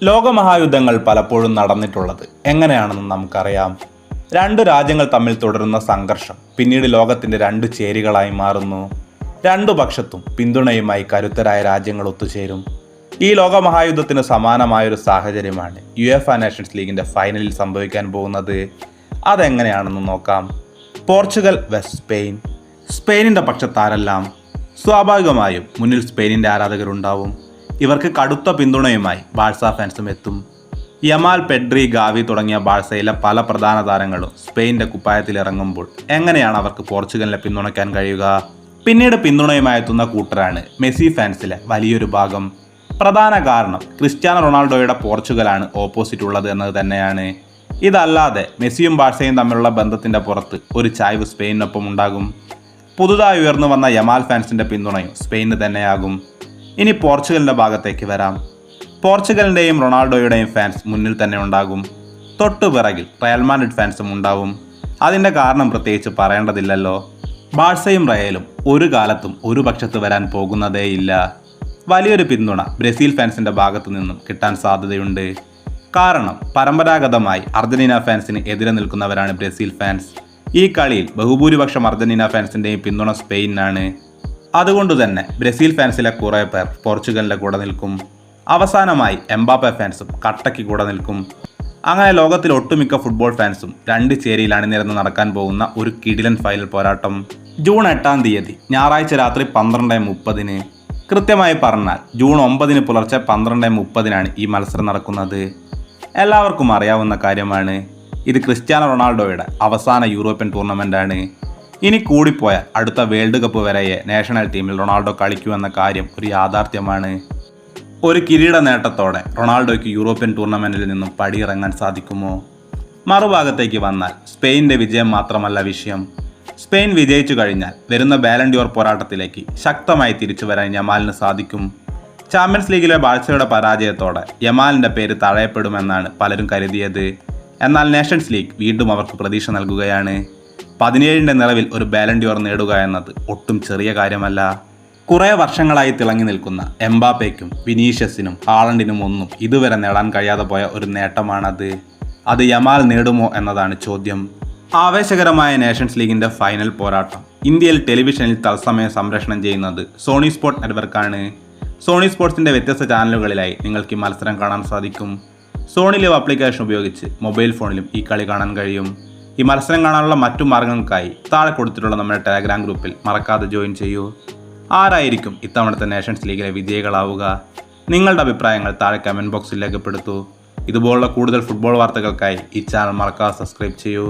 ലോകമഹായുദ്ധങ്ങൾ പലപ്പോഴും നടന്നിട്ടുള്ളത് എങ്ങനെയാണെന്ന് നമുക്കറിയാം. രണ്ടു രാജ്യങ്ങൾ തമ്മിൽ തുടരുന്ന സംഘർഷം പിന്നീട് ലോകത്തിന്റെ രണ്ടു ചേരികളായി മാറുന്നു. രണ്ടു പക്ഷത്തും പിന്തുണയുമായി കരുത്തരായ രാജ്യങ്ങൾ ഒത്തുചേരും. ഈ ലോകമഹായുദ്ധത്തിന് സമാനമായൊരു സാഹചര്യമാണ് യുഎഫ നേഷൻസ് ലീഗിന്റെ ഫൈനലിൽ സംഭവിക്കാൻ പോകുന്നത്. അതെങ്ങനെയാണെന്ന് നോക്കാം. Portugal west Spain. സ്പെയിനിന്റെ പക്ഷത്താരെല്ലാം? സ്വാഭാവികമായും മുന്നിൽ സ്പെയിനിന്റെ ആരാധകരുണ്ടാവും. ഇവർക്ക് കടുത്ത പിന്തുണയുമായി ബാഴ്സ ഫാൻസും എത്തും. യമാൽ, പെഡ്രി, ഗാവി തുടങ്ങിയ ബാഴ്സയിലെ പല പ്രധാന താരങ്ങളും സ്പെയിനിന്റെ കുപ്പായത്തിൽ ഇറങ്ങുമ്പോൾ എങ്ങനെയാണ് അവർക്ക് പോർച്ചുഗലിനെ പിന്തുണയ്ക്കാൻ കഴിയുക? പിന്നീട് പിന്തുണയുമായി എത്തുന്ന കൂട്ടരാണ് മെസ്സി ഫാൻസിലെ വലിയൊരു ഭാഗം. പ്രധാന കാരണം ക്രിസ്ത്യാനോ റൊണാൾഡോയുടെ പോർച്ചുഗലാണ് ഓപ്പോസിറ്റ് ഉള്ളത് എന്നത് തന്നെയാണ്. ഇതല്ലാതെ മെസ്സിയും ബാഴ്സയും തമ്മിലുള്ള ബന്ധത്തിന്റെ പുറത്ത് ഒരു ചായ്വ് സ്പെയിനൊപ്പം ഉണ്ടാകും. പുതുതായി ഉയർന്നു വന്ന യമാൽ ഫാൻസിന്റെ പിന്തുണയും സ്പെയിന് തന്നെയാകും. ഇനി പോർച്ചുഗലിന്റെ ഭാഗത്തേക്ക് വരാം. പോർച്ചുഗലിന്റെയും റൊണാൾഡോയുടെയും ഫാൻസ് മുന്നിൽ തന്നെ ഉണ്ടാകും. തൊട്ടു പിറകിൽ റയൽ മാഡ്രിഡ് ഫാൻസും ഉണ്ടാവും. അതിന്റെ കാരണം പ്രത്യേകിച്ച് പറയേണ്ടതില്ലല്ലോ. ബാഴ്സയും റയലും ഒരു കാലത്തും ഒരു പക്ഷത്ത് വരാൻ പോകുന്നതേയില്ല. വലിയൊരു പിന്തുണ ബ്രസീൽ ഫാൻസിന്റെ ഭാഗത്തു നിന്നും കിട്ടാൻ സാധ്യതയുണ്ട്. കാരണം പരമ്പരാഗതമായി അർജന്റീന ഫാൻസിന് എതിരെ നിൽക്കുന്നവരാണ് ബ്രസീൽ ഫാൻസ്. ഈ കളിയിൽ ബഹുഭൂരിപക്ഷം അർജന്റീന ഫാൻസിന്റെയും പിന്തുണ സ്പെയിനാണ്. അതുകൊണ്ട് തന്നെ ബ്രസീൽ ഫാൻസിലെ കുറേ പേർ പോർച്ചുഗലിന്റെ കൂടെ നിൽക്കും. അവസാനമായി എംബാപ്പെ ഫാൻസും കട്ടയ്ക്ക് കൂടെ നിൽക്കും. അങ്ങനെ ലോകത്തിലെ ഒട്ടുമിക്ക ഫുട്ബോൾ ഫാൻസും രണ്ട് ചേരിയിൽ അണിനിരന്ന് നടക്കാൻ പോകുന്ന ഒരു കിടിലൻ ഫൈനൽ പോരാട്ടം ജൂൺ 8-ാം തീയതി ഞായറാഴ്ച രാത്രി 12:30. കൃത്യമായി പറഞ്ഞാൽ ജൂൺ 9 പുലർച്ചെ 12:30 ഈ മത്സരം നടക്കുന്നത്. എല്ലാവർക്കും അറിയാവുന്ന കാര്യമാണ്, ഇത് ക്രിസ്ത്യാനോ റൊണാൾഡോയുടെ അവസാന യൂറോപ്യൻ ടൂർണമെൻ്റാണ്. ഇനി കൂടിപ്പോയാൽ അടുത്ത വേൾഡ് കപ്പ് വരെയെ നാഷണൽ ടീമിൽ റൊണാൾഡോ കളിക്കൂ എന്ന കാര്യം ഒരു യാഥാർത്ഥ്യമാണ്. ഒരു കിരീട നേട്ടത്തോടെ റൊണാൾഡോയ്ക്ക് യൂറോപ്യൻ ടൂർണമെൻറ്റിൽ നിന്നും പടിയിറങ്ങാൻ സാധിക്കുമോ? മറുഭാഗത്തേക്ക് വന്നാൽ സ്പെയിനിൻ്റെ വിജയം മാത്രമല്ല വിഷയം. സ്പെയിൻ വിജയിച്ചു കഴിഞ്ഞാൽ വരുന്ന ബാലൻഡിയോർ പോരാട്ടത്തിലേക്ക് ശക്തമായി തിരിച്ചു വരാൻ യമാലിന് സാധിക്കും. ചാമ്പ്യൻസ് ലീഗിലെ ബാഴ്സയുടെ പരാജയത്തോടെ യമാലിൻ്റെ പേര് തഴയപ്പെടുമെന്നാണ് പലരും കരുതിയത്. എന്നാൽ നേഷൻസ് ലീഗ് വീണ്ടും അവർക്ക് പ്രതീക്ഷ നൽകുകയാണ്. 17ന്റെ നിറവിൽ ഒരു ബാലൻഡിയോർ നേടുക എന്നത് ഒട്ടും ചെറിയ കാര്യമല്ല. കുറേ വർഷങ്ങളായി തിളങ്ങി നിൽക്കുന്ന എംബാപ്പയ്ക്കും വിനീഷ്യസിനും ഹാളണ്ടിനും ഒന്നും ഇതുവരെ നേടാൻ കഴിയാതെ പോയ ഒരു നേട്ടമാണത്. അത് യമാൽ നേടുമോ എന്നതാണ് ചോദ്യം. ആവേശകരമായ നേഷൻസ് ലീഗിന്റെ ഫൈനൽ പോരാട്ടം ഇന്ത്യയിൽ ടെലിവിഷനിൽ തത്സമയം സംപ്രേഷണം ചെയ്യുന്നത് സോണി സ്പോർട്സ് നെറ്റ്വർക്കാണ്. സോണി സ്പോർട്സിന്റെ വ്യത്യസ്ത ചാനലുകളിലായി നിങ്ങൾക്ക് ഈ മത്സരം കാണാൻ സാധിക്കും. സോണി ലൈവ് ആപ്ലിക്കേഷൻ ഉപയോഗിച്ച് മൊബൈൽ ഫോണിലും ഈ കളി കാണാൻ കഴിയും. ഈ മത്സരം കാണാനുള്ള മറ്റു മാർഗങ്ങൾക്കായി താഴെ കൊടുത്തിട്ടുള്ള നമ്മുടെ ടെലഗ്രാം ഗ്രൂപ്പിൽ മറക്കാതെ ജോയിൻ ചെയ്യൂ. ആരായിരിക്കും ഇത്തവണത്തെ നേഷൻസ് ലീഗിലെ വിജയികളാവുക? നിങ്ങളുടെ അഭിപ്രായങ്ങൾ താഴെ കമൻറ്റ് ബോക്സിൽ രേഖപ്പെടുത്തൂ. ഇതുപോലുള്ള കൂടുതൽ ഫുട്ബോൾ വാർത്തകൾക്കായി ഈ ചാനൽ മറക്കാതെ സബ്സ്ക്രൈബ് ചെയ്യൂ.